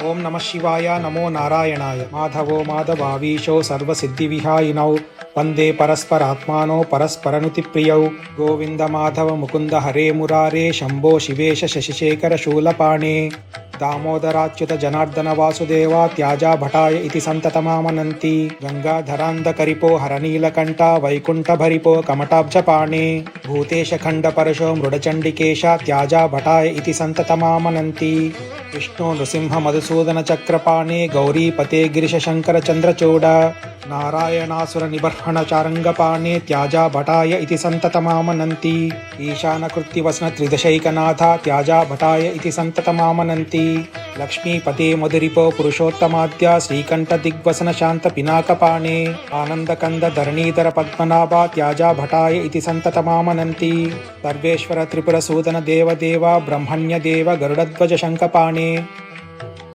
ఓం నమ శివాయ నమో నారాయణాయ. మాధవో మాధవావీశో సర్వసిద్ధివిహాయినౌ వందే పరస్పరాత్మానో పరస్పరనుతిప్రియౌ. గోవింద మాధవ ముకుంద హరే మురారే శంభో శివేశ శశిశేఖర శూలపాణే. దామోదరాచ్యుత జనార్దన వాసుదేవ త్యాజా భటాయ ఇతి సంతతమామనంతి. గంగాధరాంధకరిపో హరనీలకంఠ వైకుంఠ భరిపో కమటాబ్జపాణే. భూతేశ ఖండ పరశో మృడచండికేశ త్యాజా భటాయ ఇతి సంతతమామనంతి. విష్ణు నృసింహ మధుసూదన చక్రపాణే గౌరీపతే గిరిశ శంకర చంద్రచూడ. నారాయణాసుర నిబర్హణ చారంగపాణే త్యాజా భటాయ ఇతి సంతతమామనంతి. ఈశానకృత్తివసన త్రిదశైకనాథ త్యాజా భటాయ ఇతి సంతతమామనంతి. లక్ష్మీపతే మధురిపో పురుషోత్తమాద్య శ్రీకంఠ దిగ్వసన శాంత పినాకపాణే. ఆనందకంద ధరణీధర పద్మనాభ త్యాజా భటాయ ఇతి సంతతమామనంతి. సర్వేశ్వర త్రిపుర సూదన దేవదేవ బ్రహ్మణ్య దేవ గరుడధ్వజ శంఖపాణే.